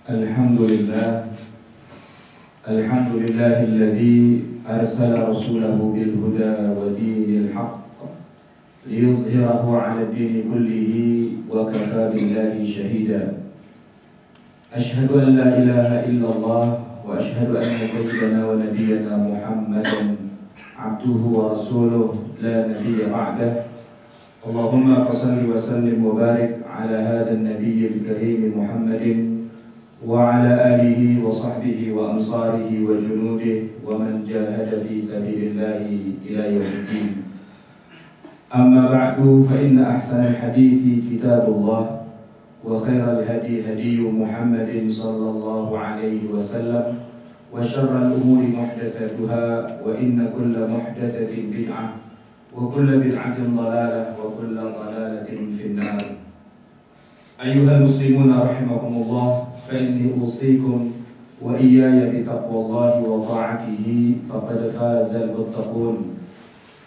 Alhamdulillah, alhamdulillahilladzi arsala rasulahu bil huda wa dinil haqq liyuzhirahu 'ala ad-dini kullihi wa kafa billahi shahida. Ashhadu an la ilaha illallah wa ashhadu anna sayyidana wa nabiyyana Muhammadan abduhu wa rasuluhu la nabiyya ba'dah. Allahumma fassalli wa sallim wa barik ala hadha an-nabiyyil karim Muhammadin wa ala alihi wa sahbihi wa ansarihi wa junudihi wa man jahada fi sabilillahi ila yaumiddin. Amma ba'du, fa inna ahsanal hadithi kitabullah wa khairal hadi hadiyu Muhammadin sallallahu alaihi wasallam wa syarral umuri muhdatsatuha wa inna kulla muhdatsatin bid'ah wa kulla bid'atin dhalalah wa kulla dhalalatin finnar. Ayyuhal muslimuna rahimakumullah, fa inni usikum wa iyaya bitaqwallahi wa ta'atihi faqad fazal muttaqun.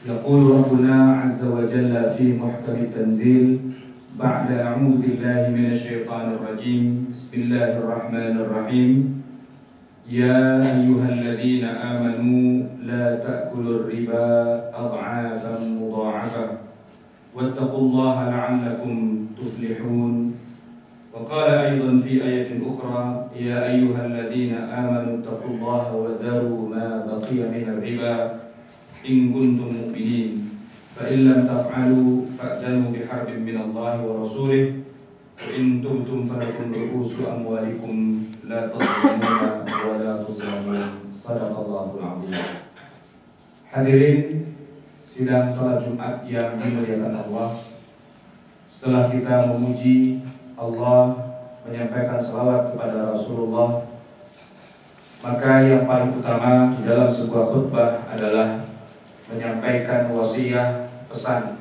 Yaqulu Rabbuna azza wa jalla fi muhkamit tanzil ba'da a'udzu billahi minasy syaithanir rajim. Bismillahirrahmanirrahim. Ya ayyuhalladzina amanu la ta'kulur riba ad'afan mudha'afah wattaqullaha la'allakum tuflihun. Wa qala aidan fi ayatin ukhra ya ayyuhalladzina amanu taqullaha wa dharu ma baqiya minar riba in kuntum mu'minin. Fa in lam taf'alu fa'danu biharbin minallahi wa rasulih wa in tubtum falakum ru'usu amwalikum la tadhlimuna wa la tuzlamun. Shadaqallahul azim. Hadirin sidang salat Jumat yang dimuliakan Allah, setelah kita memuji Allah, menyampaikan salawat kepada Rasulullah, maka yang paling utama di dalam sebuah khutbah adalah menyampaikan wasiat, pesan.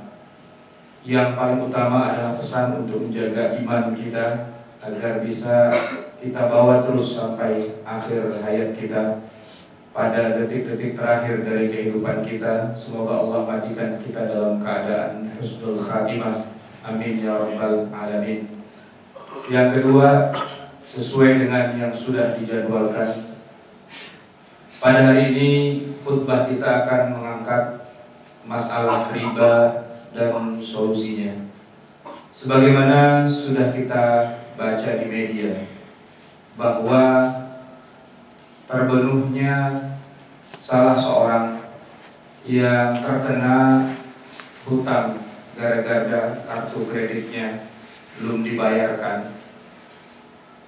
Yang paling utama adalah pesan untuk menjaga iman kita agar bisa kita bawa terus sampai akhir hayat kita, pada detik-detik terakhir dari kehidupan kita. Semoga Allah matikan kita dalam keadaan husnul khatimah. Amin ya rabbal alamin. Yang kedua, sesuai dengan yang sudah dijadwalkan, pada hari ini khutbah kita akan mengangkat masalah riba dan solusinya. Sebagaimana sudah kita baca di media bahwa terbunuhnya salah seorang yang terkena hutang gara-gara kartu kreditnya belum dibayarkan,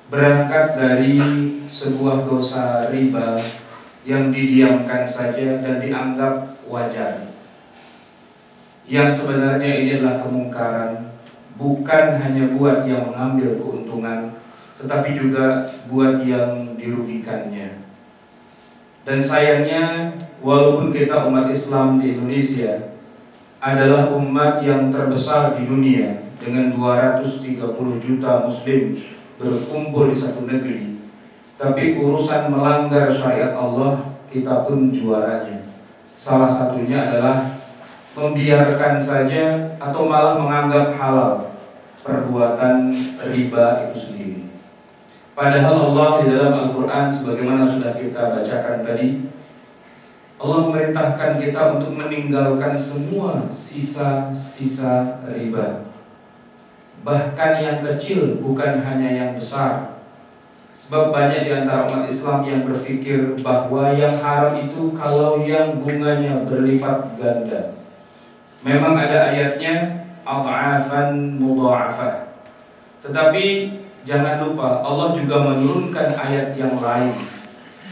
berangkat dari sebuah dosa riba yang didiamkan saja dan dianggap wajar, yang sebenarnya ini adalah kemungkaran, bukan hanya buat yang mengambil keuntungan, tetapi juga buat yang dirugikannya. Dan sayangnya, walaupun kita umat Islam di Indonesia adalah umat yang terbesar di dunia dengan 230 juta muslim berkumpul di satu negeri, tapi urusan melanggar syariat Allah kita pun juaranya. Salah satunya adalah membiarkan saja atau malah menganggap halal perbuatan riba itu sendiri. Padahal Allah di dalam Al-Quran, sebagaimana sudah kita bacakan tadi, Allah memerintahkan kita untuk meninggalkan semua sisa-sisa riba, bahkan yang kecil, bukan hanya yang besar. Sebab banyak di antara umat Islam yang berpikir bahwa yang haram itu kalau yang bunganya berlipat ganda. Memang ada ayatnya ad'afan mudha'afah, tetapi jangan lupa Allah juga menurunkan ayat yang lain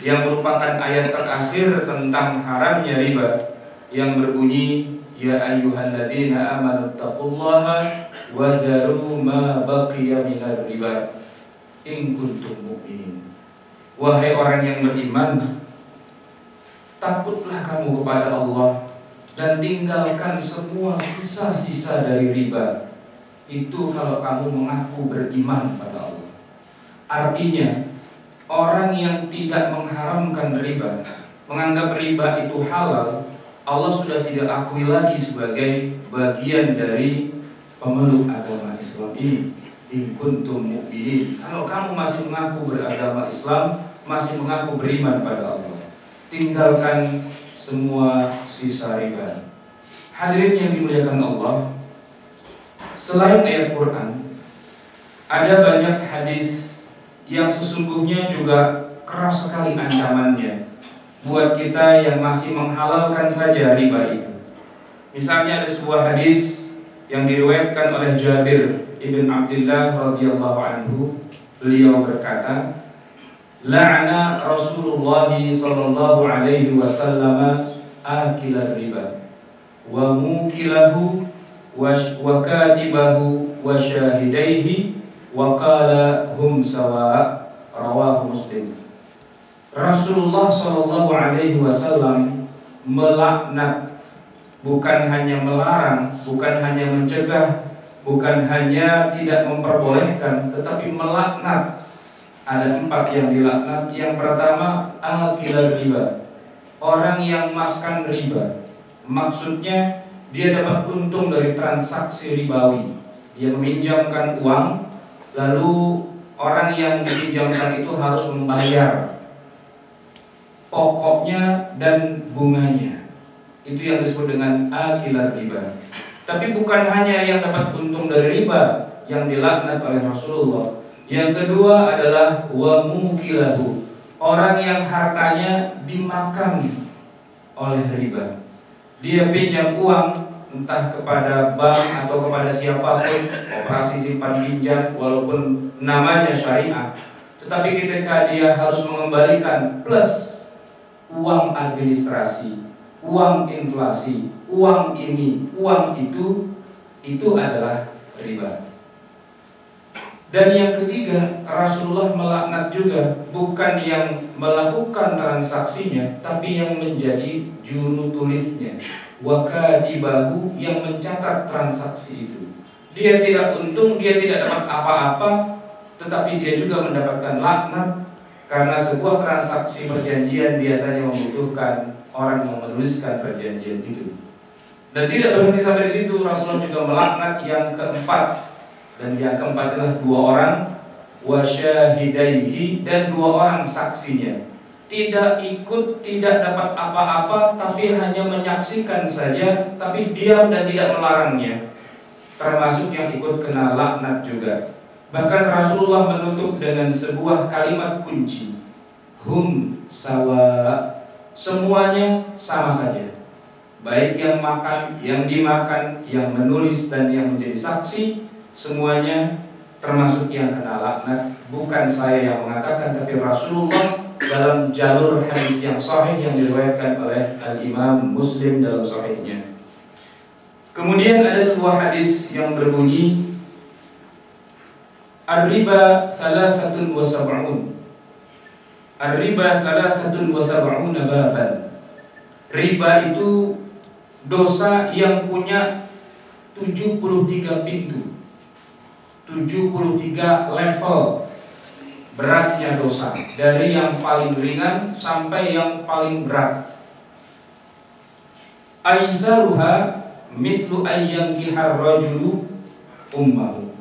yang merupakan ayat terakhir tentang haramnya riba, yang berbunyi ya ayyuhalladzina amanu taqullaha wa dharu ma baqiya minar riba in kuntum mu'minin. Wahai orang yang beriman, takutlah kamu kepada Allah dan tinggalkan semua sisa-sisa dari riba. Itu kalau kamu mengaku beriman pada Allah. Artinya, orang yang tidak mengharamkan riba, menganggap riba itu halal, Allah sudah tidak akui lagi sebagai bagian dari pemeluk agama Islam ini. in kuntum mu'minin. Kalau kamu masih mengaku beragama Islam, masih mengaku beriman pada Allah, tinggalkan semua sisa riba. Hadirin yang dimuliakan Allah, selain ayat Quran, ada banyak hadis yang sesungguhnya juga keras sekali ancamannya buat kita yang masih menghalalkan saja riba itu. Misalnya ada sebuah hadis yang diriwayatkan oleh Jabir ibn Abdullah radhiyallahu anhu. Beliau berkata, la'ana Rasulullah sallallahu alaihi wasallam akilar riba wa mukilahu wa katibahu wa syahidaihi wa qala hum sawa, rawahu Muslim. Rasulullah sallallahu alaihi wasallam melaknat, bukan hanya melarang, bukan hanya mencegah, bukan hanya tidak memperbolehkan, tetapi melaknat. Ada 4 yang dilaknat. Yang pertama, akil riba, orang yang makan riba. Maksudnya dia dapat untung dari transaksi ribawi. Dia meminjamkan uang, lalu orang yang dipinjamkan itu harus membayar pokoknya dan bunganya. Itu yang disebut dengan akilar riba. Tapi bukan hanya yang dapat untung dari riba yang dilaknat oleh Rasulullah. Yang kedua adalah wa mukilahu, orang yang hartanya dimakan oleh riba. Dia pinjam uang entah kepada bank atau kepada siapapun, operasi simpan pinjam walaupun namanya syariah, tetapi ketika dia harus mengembalikan plus uang administrasi, uang inflasi, uang ini, uang itu adalah riba. Dan yang ketiga, Rasulullah melaknat juga bukan yang melakukan transaksinya, tapi yang menjadi juru tulisnya, wa katibahu, yang mencatat transaksi itu. Dia tidak untung, dia tidak dapat apa-apa, tetapi dia juga mendapatkan laknat. Karena sebuah transaksi perjanjian biasanya membutuhkan orang yang menuliskan perjanjian itu. Dan tidak berhenti sampai di situ, Rasulullah juga melaknat yang keempat. Dan yang keempat adalah 2 orang, wasyahidaihi, dan 2 orang saksinya. Tidak ikut, tidak dapat apa-apa, tapi hanya menyaksikan saja, tapi diam dan tidak melarangnya. Termasuk yang ikut kena laknat juga. Bahkan Rasulullah menutup dengan sebuah kalimat kunci, hum sawa, semuanya sama saja. Baik yang makan, yang dimakan, yang menulis, dan yang menjadi saksi, semuanya termasuk yang kena laknat. Bukan saya yang mengatakan, tapi Rasulullah dalam jalur hadis yang sahih yang diriwayatkan oleh Al-Imam Muslim dalam sahihnya. Kemudian ada sebuah hadis yang berbunyi, Ar-riba 73. Ar-riba 73 baban. Riba itu dosa yang punya 73 pintu, 73 level beratnya dosa, dari yang paling ringan sampai yang paling berat. Aisaruha mithlu ayyankihar rajulu ummahu.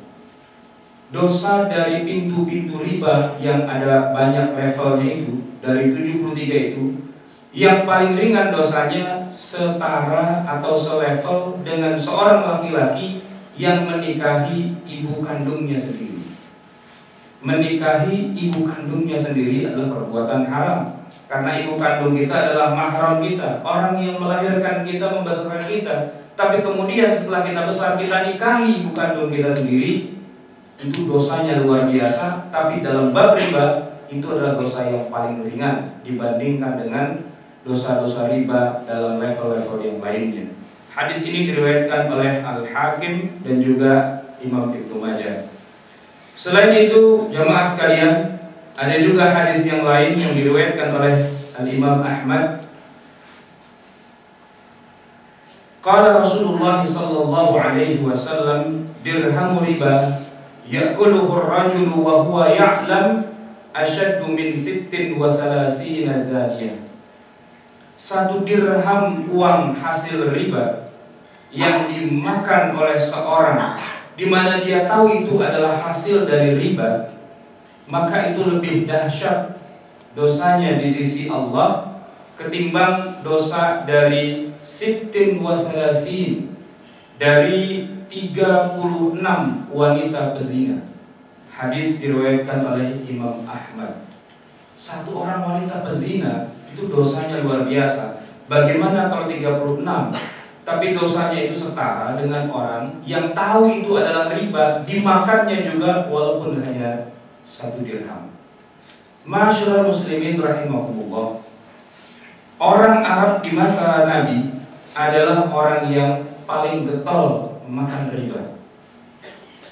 Dosa dari pintu-pintu riba yang ada banyak levelnya itu, dari 73 itu, yang paling ringan dosanya setara atau selevel dengan seorang laki-laki yang menikahi ibu kandungnya sendiri. Menikahi ibu kandungnya sendiri adalah perbuatan haram, karena ibu kandung kita adalah mahram kita, orang yang melahirkan kita, membesarkan kita. Tapi kemudian setelah kita besar, kita nikahi ibu kandung kita sendiri. Itu dosanya luar biasa. Tapi dalam bab riba, itu adalah dosa yang paling ringan dibandingkan dengan dosa-dosa riba dalam level-level yang lainnya. Hadis ini diriwayatkan oleh Al-Hakim dan juga Imam Ibnu Majah. Selain itu, jamaah sekalian, ada juga hadis yang lain yang diriwayatkan oleh Al-Imam Ahmad. Qala Rasulullah sallallahu alaihi wasallam, dirhamu riba ya'kuluhu ar-rajulu wa huwa ya'lam ashaddu min 36 zaniyah. 1 dirham uang hasil riba yang dimakan oleh seorang, di mana dia tahu itu adalah hasil dari riba, maka itu lebih dahsyat dosanya di sisi Allah ketimbang dosa dari sittin wa thalathin, dari 36 wanita pezina. Hadis diriwayatkan oleh Imam Ahmad. Satu orang wanita pezina itu dosanya luar biasa. Bagaimana kalau 36? Tapi dosanya itu setara dengan orang yang tahu itu adalah riba, dimakannya juga walaupun hanya 1 dirham. Masyaallah muslimin rahimakumullah. Orang Arab di masa Nabi adalah orang yang paling getol makan riba.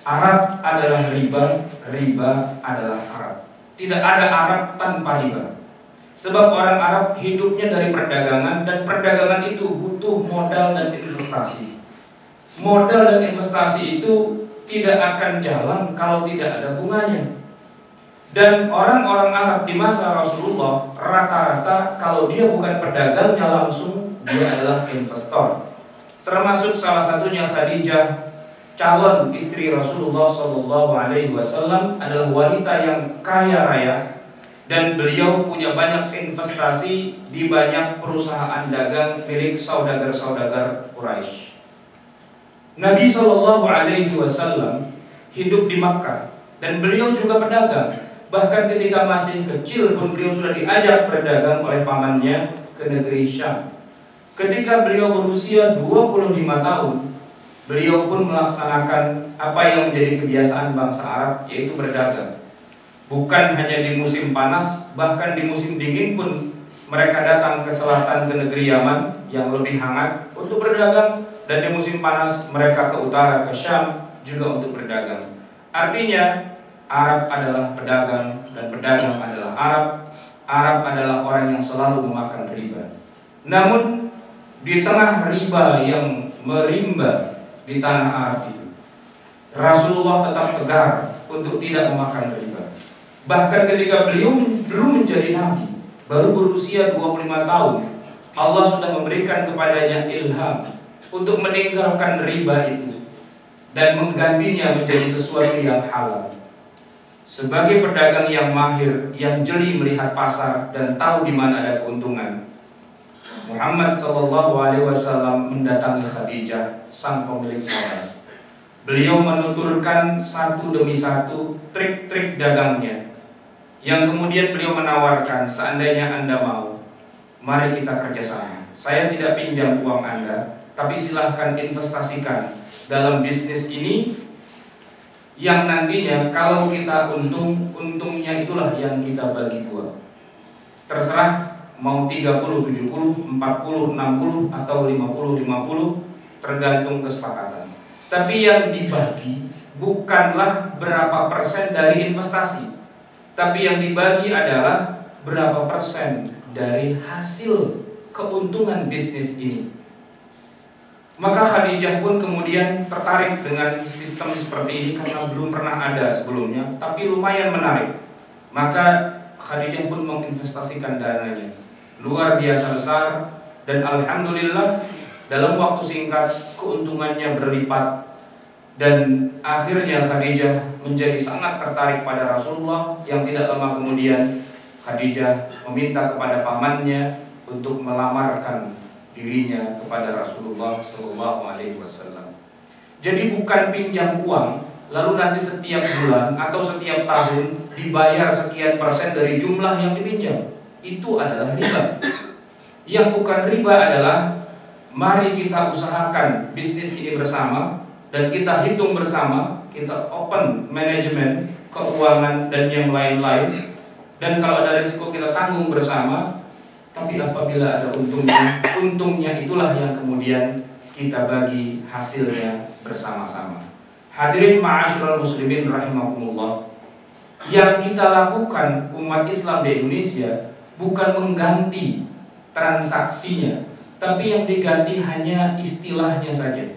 Arab adalah riba, riba adalah Arab. Tidak ada Arab tanpa riba. Sebab orang Arab hidupnya dari perdagangan, dan perdagangan itu butuh modal dan investasi. Modal dan investasi itu tidak akan jalan kalau tidak ada bunganya. Dan orang-orang Arab di masa Rasulullah rata-rata kalau dia bukan pedagangnya langsung, dia adalah investor. Termasuk salah satunya Khadijah, calon istri Rasulullah SAW, adalah wanita yang kaya raya, dan beliau punya banyak investasi di banyak perusahaan dagang milik saudagar-saudagar Quraisy. Nabi SAW hidup di Makkah dan beliau juga pedagang. Bahkan ketika masih kecil pun beliau sudah diajak berdagang oleh pamannya ke negeri Syam. Ketika beliau berusia 25 tahun, beliau pun melaksanakan apa yang menjadi kebiasaan bangsa Arab, yaitu berdagang. Bukan hanya di musim panas, bahkan di musim dingin pun mereka datang ke selatan, ke negeri Yaman yang lebih hangat untuk berdagang. Dan di musim panas mereka ke utara, ke Syam juga untuk berdagang. Artinya Arab adalah pedagang dan pedagang adalah Arab. Arab adalah orang yang selalu memakan riba. Namun di tengah riba yang merimba di tanah Arab itu, Rasulullah tetap tegar untuk tidak memakan riba. Bahkan ketika beliau belum menjadi nabi, baru berusia 25 tahun, Allah sudah memberikan kepadanya ilham untuk meninggalkan riba itu dan menggantinya menjadi sesuatu yang halal. Sebagai pedagang yang mahir, yang jeli melihat pasar dan tahu di mana ada keuntungan, Muhammad SAW mendatangi Khadijah, sang pemilik modal. Beliau menuturkan satu demi satu trik-trik dagangnya, yang kemudian beliau menawarkan, seandainya Anda mau, mari kita kerjasama. Saya tidak pinjam uang Anda, tapi silahkan investasikan dalam bisnis ini, yang nantinya kalau kita untung, untungnya itulah yang kita bagi dua. Terserah mau 30, 70, 40, 60 atau 50, 50, tergantung kesepakatan. Tapi yang dibagi bukanlah berapa persen dari investasi, tapi yang dibagi adalah berapa persen dari hasil keuntungan bisnis ini. Maka Khadijah pun kemudian tertarik dengan sistem seperti ini karena belum pernah ada sebelumnya, tapi lumayan menarik. Maka Khadijah pun menginvestasikan dananya luar biasa besar, dan alhamdulillah dalam waktu singkat keuntungannya berlipat. Dan akhirnya Khadijah menjadi sangat tertarik pada Rasulullah, yang tidak lama kemudian Khadijah meminta kepada pamannya untuk melamarkan dirinya kepada Rasulullah SAW. Jadi bukan pinjam uang lalu nanti setiap bulan atau setiap tahun dibayar sekian persen dari jumlah yang dipinjam. Itu adalah riba. Yang bukan riba adalah mari kita usahakan bisnis ini bersama dan kita hitung bersama, kita open manajemen, keuangan dan yang lain-lain, dan kalau ada risiko kita tanggung bersama. Tapi apabila ada untungnya, untungnya itulah yang kemudian kita bagi hasilnya bersama-sama. Hadirin ma'asyiral muslimin rahimakumullah, yang kita lakukan umat Islam di Indonesia bukan mengganti transaksinya, tapi yang diganti hanya istilahnya saja.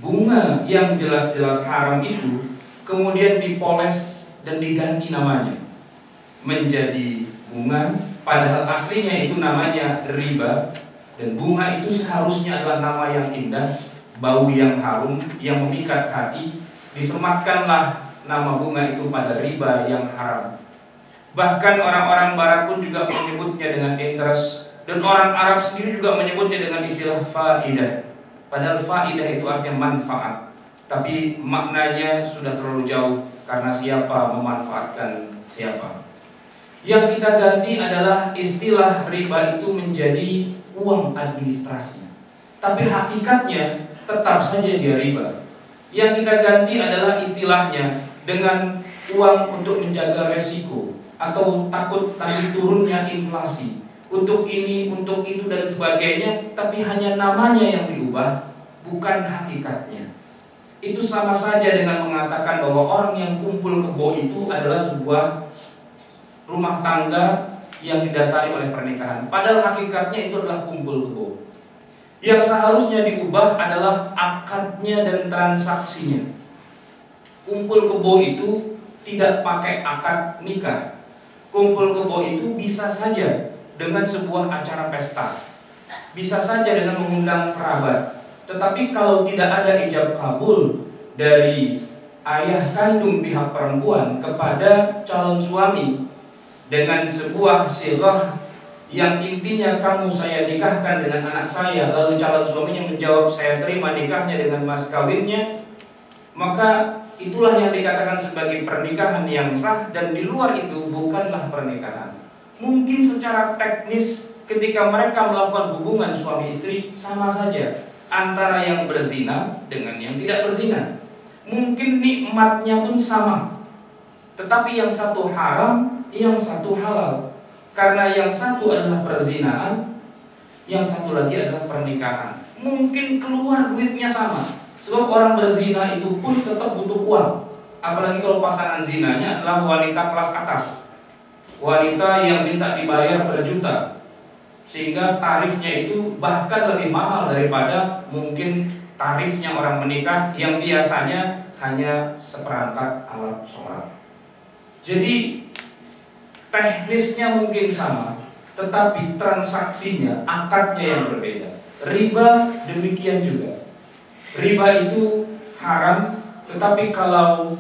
Bunga yang jelas-jelas haram itu kemudian dipoles dan diganti namanya menjadi bunga, padahal aslinya itu namanya riba. Dan bunga itu seharusnya adalah nama yang indah, bau yang harum, yang memikat hati. disematkanlah nama bunga itu pada riba yang haram. Bahkan orang-orang barat pun juga menyebutnya dengan interest, dan orang Arab sendiri juga menyebutnya dengan istilah faidah. Padahal faidah itu artinya manfaat, tapi maknanya sudah terlalu jauh karena siapa memanfaatkan siapa. Yang kita ganti adalah istilah riba itu menjadi uang administrasi, tapi hakikatnya tetap saja dia riba. Yang kita ganti adalah istilahnya dengan uang untuk menjaga resiko atau takut nanti turunnya inflasi, untuk ini, untuk itu dan sebagainya, tapi hanya namanya yang diubah, bukan hakikatnya. Itu sama saja dengan mengatakan bahwa orang yang kumpul kebo itu adalah sebuah rumah tangga yang didasari oleh pernikahan, padahal hakikatnya itu adalah kumpul kebo. Yang seharusnya diubah adalah akadnya dan transaksinya. Kumpul kebo itu tidak pakai akad nikah. Kumpul kebo itu bisa saja dengan sebuah acara pesta, bisa saja dengan mengundang kerabat. Tetapi kalau tidak ada ijab kabul dari ayah kandung pihak perempuan kepada calon suami dengan sebuah sighah yang intinya kamu saya nikahkan dengan anak saya, lalu calon suaminya menjawab saya terima nikahnya dengan mas kawinnya, maka itulah yang dikatakan sebagai pernikahan yang sah, dan di luar itu bukanlah pernikahan. Mungkin secara teknis ketika mereka melakukan hubungan suami istri sama saja antara yang berzina dengan yang tidak berzina. Mungkin nikmatnya pun sama, tetapi yang satu haram, yang satu halal. Karena yang satu adalah perzinaan, yang satu lagi adalah pernikahan. Mungkin keluar duitnya sama, sebab orang berzina itu pun tetap butuh uang. Apalagi kalau pasangan zinanya adalah wanita kelas atas, wanita yang minta dibayar berjuta, sehingga tarifnya itu bahkan lebih mahal daripada mungkin tarifnya orang menikah yang biasanya hanya seperangkat alat sholat. Jadi teknisnya mungkin sama, tetapi transaksinya, akadnya yang berbeda. Riba demikian juga. Riba itu haram, tetapi kalau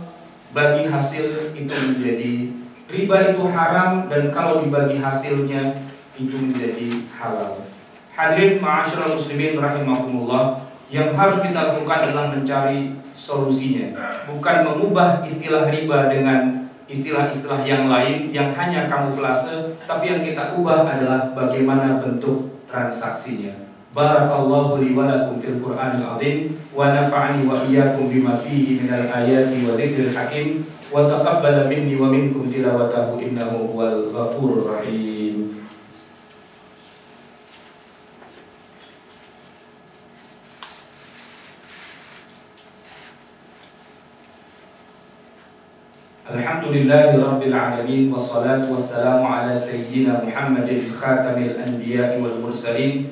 bagi hasil itu menjadi riba itu haram, dan kalau dibagi hasilnya itu menjadi halal. Hadirin ma'asyiral muslimin rahimakumullah, yang harus kita lakukan adalah mencari solusinya, bukan mengubah istilah riba dengan istilah-istilah yang lain yang hanya kamuflase, tapi yang kita ubah adalah bagaimana bentuk transaksinya. Barakallahu li wa lakum fil Qur'anil azim, wa nafa'ani wa iyyakum bima fihi minal ayati wa dzikril hakim, wa taqabbala minni wa minkum tilawatahu innahu huwal ghafurur rahim. Alhamdulillahi rabbil alamin, wassalatu wassalamu ala sayyidina Muhammadin khatamil anbiya'i wal mursalin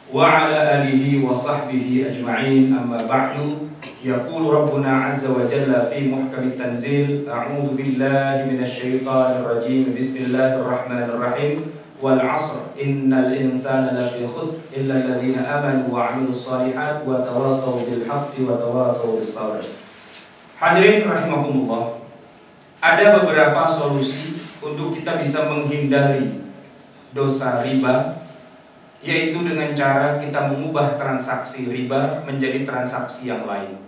wa ala alihi wa sahbihi ajma'in, amma ba'du. Yaqulu rabbuna azza wa jalla fi muhkamit tanzil, a'udhu billahi minasy syaithanir rajim, bismillahirrahmanirrahim, wal 'asr innal insana lafi khusr illa alladhina amanu wa 'amilus shalihat wa tawasaw bil haqqi wa tawasaw bis sabr. Hadirin rahimakumullah, ada beberapa solusi untuk kita bisa menghindari dosa riba, yaitu dengan cara kita mengubah transaksi riba menjadi transaksi yang lain.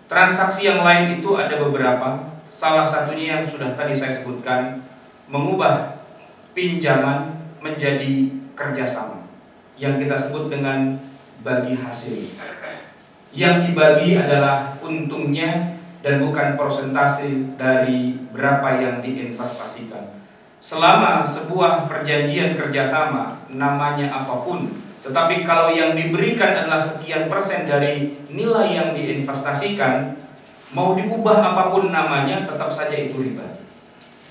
Transaksi yang lain itu ada beberapa. Salah satunya yang sudah tadi saya sebutkan, mengubah pinjaman menjadi kerjasama, yang kita sebut dengan bagi hasil. Yang dibagi adalah untungnya dan bukan persentase dari berapa yang diinvestasikan. Selama sebuah perjanjian kerjasama, namanya apapun, tetapi kalau yang diberikan adalah sekian persen dari nilai yang diinvestasikan, mau diubah apapun namanya, tetap saja itu riba.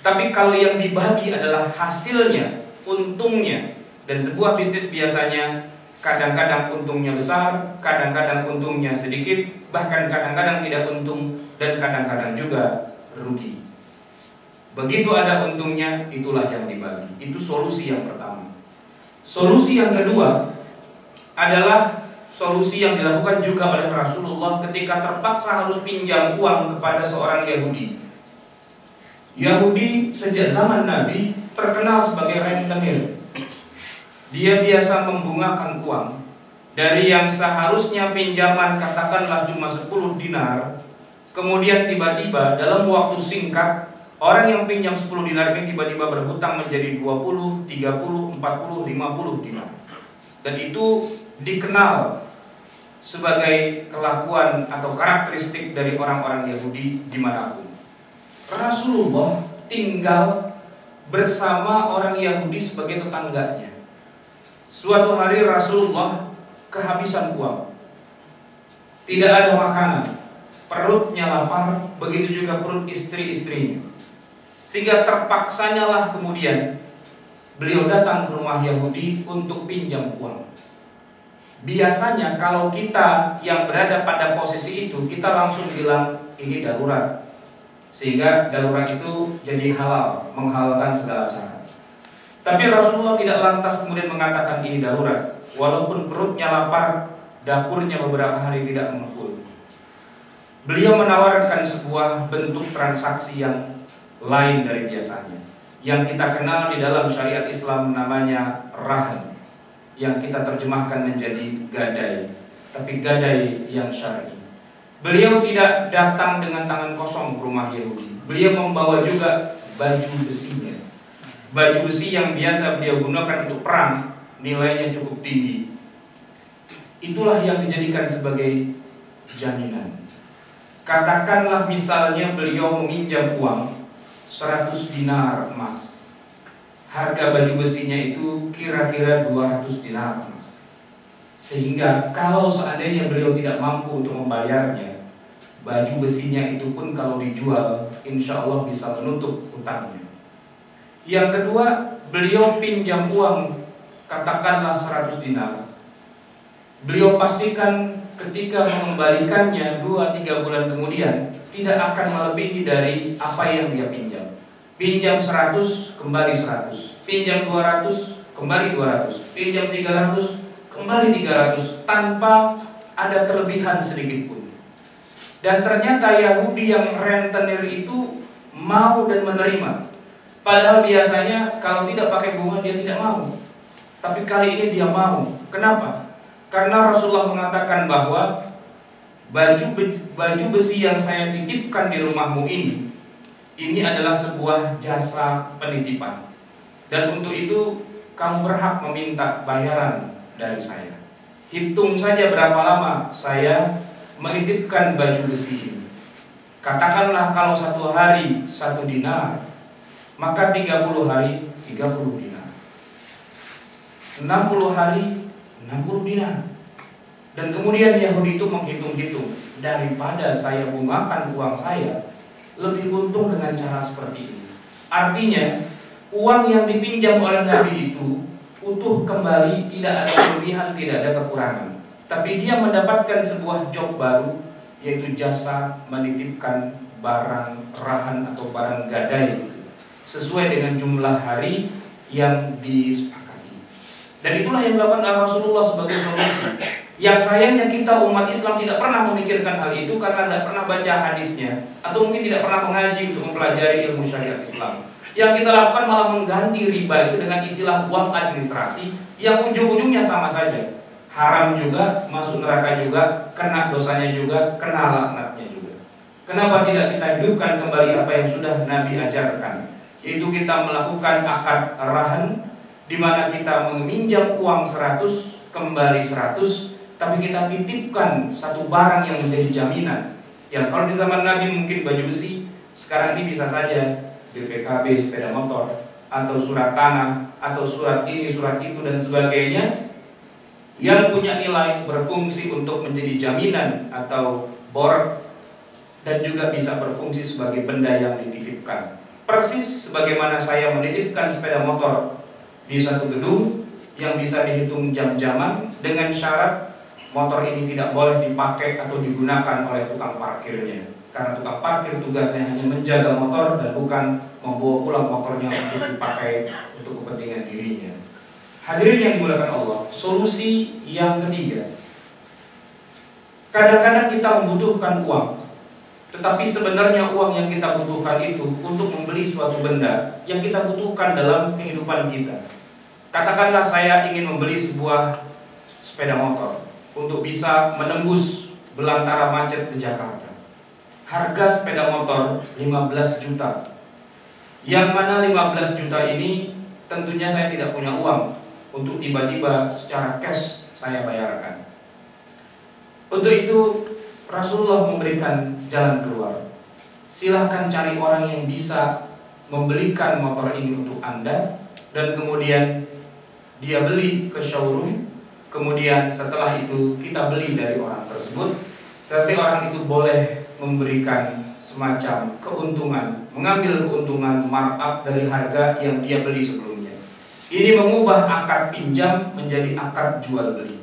Tapi kalau yang dibagi adalah hasilnya, untungnya, dan sebuah bisnis biasanya kadang-kadang untungnya besar, kadang-kadang untungnya sedikit, bahkan kadang-kadang tidak untung, dan kadang-kadang juga rugi. Begitu ada untungnya, itulah yang dibagi. Itu solusi yang pertama. Solusi yang kedua adalah solusi yang dilakukan juga oleh Rasulullah ketika terpaksa harus pinjam uang kepada seorang Yahudi. Yahudi sejak zaman Nabi terkenal sebagai rentenir. Dia biasa membungakan uang. Dari yang seharusnya pinjaman katakanlah cuma 10 dinar, kemudian tiba-tiba dalam waktu singkat orang yang pinjam 10 dinar ini tiba-tiba berhutang menjadi 20, 30, 40, 50 dinar. Dan itu dikenal sebagai kelakuan atau karakteristik dari orang-orang Yahudi dimanapun. Rasulullah tinggal bersama orang Yahudi sebagai tetangganya. Suatu hari Rasulullah kehabisan uang, tidak ada makanan, perutnya lapar, begitu juga perut istri-istrinya. Sehingga terpaksanya lah kemudian beliau datang ke rumah Yahudi untuk pinjam uang. Biasanya kalau kita yang berada pada posisi itu, kita langsung bilang ini darurat, sehingga darurat itu jadi halal, menghalalkan segala cara. Tapi Rasulullah tidak lantas kemudian mengatakan ini darurat, walaupun perutnya lapar, dapurnya beberapa hari tidak mengepul. Beliau menawarkan sebuah bentuk transaksi yang lain dari biasanya, yang kita kenal di dalam syariat Islam namanya rahan, yang kita terjemahkan menjadi gadai, tapi gadai yang syar'i. Beliau tidak datang dengan tangan kosong ke rumah Yahudi. Beliau membawa juga baju besinya, baju besi yang biasa beliau gunakan untuk perang, nilainya cukup tinggi. Itulah yang dijadikan sebagai jaminan. Katakanlah misalnya beliau meminjam uang 100 dinar emas. Harga baju besinya itu kira-kira 200 dinar emas. Sehingga kalau seandainya beliau tidak mampu untuk membayarnya, baju besinya itu pun kalau dijual, insya Allah bisa menutup utangnya. Yang kedua, beliau pinjam uang katakanlah 100 dinar. Beliau pastikan ketika mengembalikannya 2-3 bulan kemudian tidak akan melebihi dari apa yang dia pinjam. Pinjam 100, kembali 100. Pinjam 200, kembali 200. Pinjam 300, kembali 300, tanpa ada kelebihan sedikit pun. Dan ternyata Yahudi yang rentenir itu mau dan menerima. Padahal biasanya kalau tidak pakai bunga dia tidak mau. Tapi kali ini dia mau. Kenapa? Karena Rasulullah mengatakan bahwa baju besi yang saya titipkan di rumahmu ini adalah sebuah jasa penitipan. Dan untuk itu kamu berhak meminta bayaran dari saya. Hitung saja berapa lama saya menitipkan baju besi ini. Katakanlah kalau 1 hari 1 dinar, maka 30 hari 30 dinar, 60 hari 60 dinar. Dan kemudian Yahudi itu menghitung-hitung, daripada saya bungakan uang saya, lebih untung dengan cara seperti ini. Artinya uang yang dipinjam oleh Nabi itu utuh kembali, tidak ada kelebihan, tidak ada kekurangan. Tapi dia mendapatkan sebuah job baru, yaitu jasa menitipkan barang rahan atau barang gadai sesuai dengan jumlah hari yang disepakati. Dan itulah yang dilakukan Rasulullah sebagai solusi. Yang sayangnya kita umat Islam tidak pernah memikirkan hal itu karena tidak pernah baca hadisnya, atau mungkin tidak pernah mengaji untuk mempelajari ilmu syariat Islam. Yang kita lakukan malah mengganti riba itu dengan istilah uang administrasi yang ujung-ujungnya sama saja. Haram juga, masuk neraka juga, kena dosanya juga, kena laknatnya juga. Kenapa tidak kita hidupkan kembali apa yang sudah Nabi ajarkan? Yaitu kita melakukan akad rahan, di mana kita meminjam uang 100, kembali 100, tapi kita titipkan satu barang yang menjadi jaminan. Yang kalau di zaman Nabi mungkin baju besi, sekarang ini bisa saja BPKB, sepeda motor, atau surat tanah, atau surat ini, surat itu, dan sebagainya, yang punya nilai berfungsi untuk menjadi jaminan atau bor, dan juga bisa berfungsi sebagai benda yang dititipkan. Persis sebagaimana saya menitipkan sepeda motor di satu gedung yang bisa dihitung jam-jaman dengan syarat motor ini tidak boleh dipakai atau digunakan oleh tukang parkirnya, karena tukang parkir tugasnya hanya menjaga motor dan bukan membawa pulang motornya untuk dipakai untuk kepentingan dirinya. Hadirin yang dimuliakan Allah, solusi yang ketiga Kadang-kadang kita membutuhkan uang, tetapi sebenarnya uang yang kita butuhkan itu untuk membeli suatu benda yang kita butuhkan dalam kehidupan kita. Katakanlah saya ingin membeli sebuah sepeda motor untuk bisa menembus belantara macet di Jakarta. Harga sepeda motor 15 juta. Yang mana 15 juta ini tentunya saya tidak punya uang untuk tiba-tiba secara cash saya bayarkan. Untuk itu Rasulullah memberikan jalan keluar. Silahkan cari orang yang bisa membelikan motor ini untuk Anda, dan kemudian dia beli ke showroom. Kemudian setelah itu kita beli dari orang tersebut. Tapi orang itu boleh memberikan semacam keuntungan, mengambil keuntungan markup dari harga yang dia beli sebelumnya. Ini mengubah akad pinjam menjadi akad jual beli.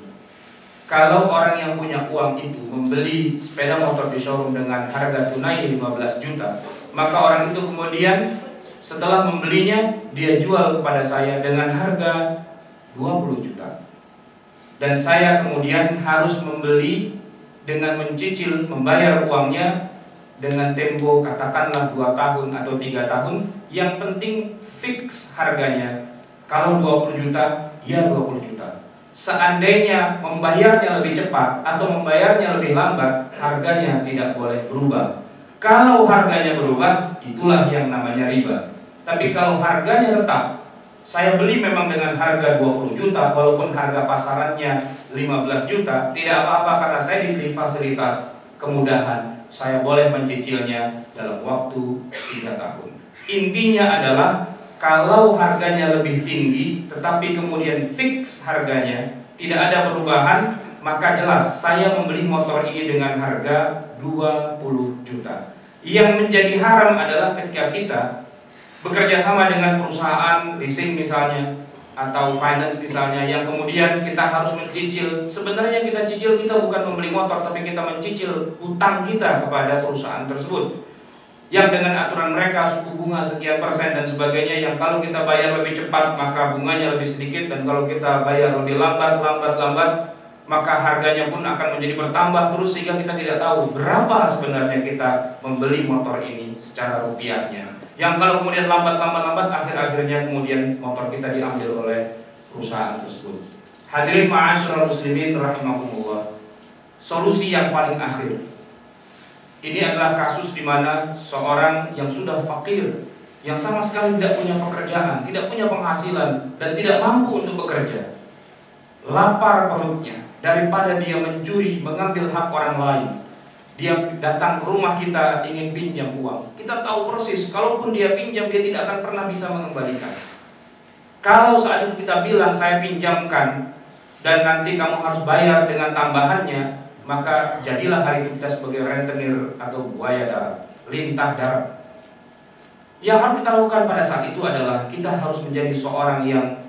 Kalau orang yang punya uang itu membeli sepeda motor di showroom dengan harga tunai 15 juta, maka orang itu kemudian setelah membelinya dia jual kepada saya dengan harga 20 juta. Dan saya kemudian harus membeli dengan mencicil, membayar uangnya dengan tempo katakanlah 2 tahun atau 3 tahun. Yang penting fix harganya. Kalau 20 juta, ya 20 juta. Seandainya membayarnya lebih cepat atau membayarnya lebih lambat, harganya tidak boleh berubah. Kalau harganya berubah, itulah yang namanya riba. Tapi kalau harganya tetap, saya beli memang dengan harga 20 juta, walaupun harga pasarannya 15 juta, tidak apa-apa karena saya diberi fasilitas kemudahan. Saya boleh mencicilnya dalam waktu 3 tahun. Intinya adalah kalau harganya lebih tinggi, tetapi kemudian fix harganya, tidak ada perubahan, maka jelas saya membeli motor ini dengan harga 20 juta. Yang menjadi haram adalah ketika kita bekerja sama dengan perusahaan leasing misalnya, atau finance misalnya, yang kemudian kita harus mencicil. Sebenarnya kita cicil, kita bukan membeli motor, tapi kita mencicil hutang kita kepada perusahaan tersebut, yang dengan aturan mereka suku bunga sekian persen dan sebagainya, yang kalau kita bayar lebih cepat maka bunganya lebih sedikit, dan kalau kita bayar lebih lambat maka harganya pun akan menjadi bertambah terus, sehingga kita tidak tahu berapa sebenarnya kita membeli motor ini secara rupiahnya. Yang kalau kemudian lambat akhir-akhirnya kemudian motor kita diambil oleh perusahaan tersebut. Hadirin ma'asyiral muslimin rahimakumullah. Solusi yang paling akhir, ini adalah kasus di mana seorang yang sudah fakir, yang sama sekali tidak punya pekerjaan, tidak punya penghasilan, dan tidak mampu untuk bekerja. Lapar perutnya, daripada dia mencuri, mengambil hak orang lain, dia datang ke rumah kita ingin pinjam uang. Kita tahu persis, kalaupun dia pinjam, dia tidak akan pernah bisa mengembalikan. Kalau saat itu kita bilang, saya pinjamkan dan nanti kamu harus bayar dengan tambahannya, maka jadilah hari itu kita sebagai rentenir atau buaya darat, lintah darat. Yang harus kita lakukan pada saat itu adalah kita harus menjadi seorang yang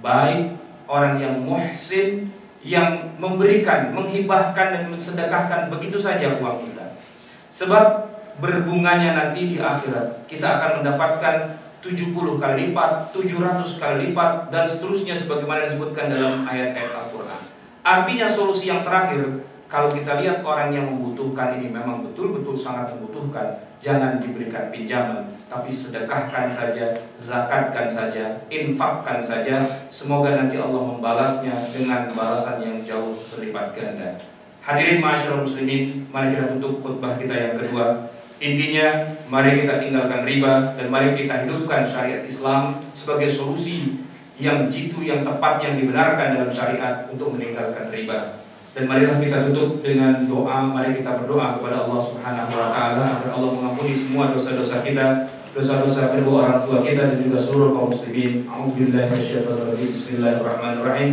baik, orang yang muhsin, yang memberikan, menghibahkan dan mensedekahkan begitu saja uang kita. Sebab berbunganya nanti di akhirat kita akan mendapatkan 70 kali lipat, 700 kali lipat, dan seterusnya sebagaimana disebutkan dalam ayat-ayat Al-Quran. Artinya solusi yang terakhir, kalau kita lihat orang yang membutuhkan ini memang betul-betul sangat membutuhkan, jangan diberikan pinjaman, tapi sedekahkan saja, zakatkan saja, infakkan saja. Semoga nanti Allah membalasnya dengan balasan yang jauh berlipat ganda. Hadirin ma'asyiral muslimin, mari kita tutup khutbah kita yang kedua. Intinya, mari kita tinggalkan riba dan mari kita hidupkan syariat Islam sebagai solusi yang jitu, yang tepat, yang dibenarkan dalam syariat untuk meninggalkan riba. Dan marilah kita tutup dengan doa. Mari kita berdoa kepada Allah Subhanahu wa taala agar Allah mengampuni semua dosa-dosa kita, dosa-dosa kedua orang tua kita dan juga seluruh kaum muslimin. A'udzubillahi minasyaitonir rajim. Bismillahirrahmanirrahim.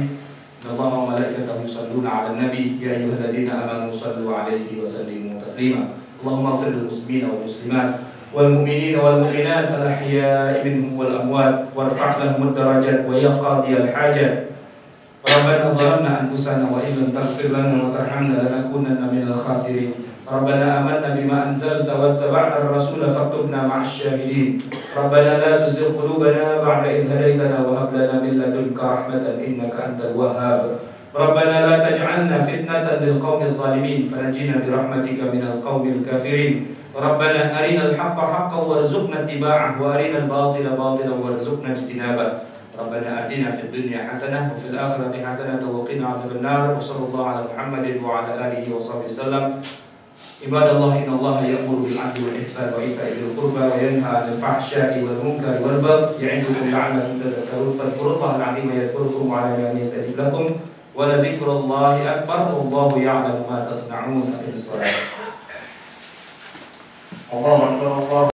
Innallaha wa malaikatahu yusholluna 'alan nabi ya ayyuhalladzina amanu shallu 'alaihi wa sallimu taslima. Allahumma ighfir lil muslimina wal muslimat wal mu'minina wal mu'minat al ahya'i minhum wal amwat warfa' lahum ad-darajat wa ya qadiyal hajat. Rabbana zalamna anfusana wa in lam taghfir lana wa tarhamna lanakunanna minal khasirin. Rabbana amanna bima anzalta wattaba'na ar-rasula faktubna ma'asy syahidin. Rabbana la tuzigh qulubana ba'da idh hadaytana wa hab lana min ladunka rahmatan innaka antal wahhab. ربنا لا تجعلنا فتنة للقوم الظالمين فنجنا برحمتك من القوم الكافرين ربنا أرنا الحق حقا وارزقنا اتباعه وأرنا الباطل باطلا وارزقنا اجتنابه ربنا آتنا في الدنيا حسنة وفي الآخرة حسنة وقنا عذاب النار وصلى الله على محمد وعلى آله وصحبه وسلم عباد الله إن الله يأمر بالعدل والإحسان وإيتاء ذي القربى وينهى عن الفحشاء والمنكر والبغي يعظكم لعلكم تذكرون فاذكروا الله العظيم يذكركم وعلى يمين يستجيب لكم ولذكر الله أكبر والله يعلم ما تصنعون أقم الصلاة. الله أكبر الله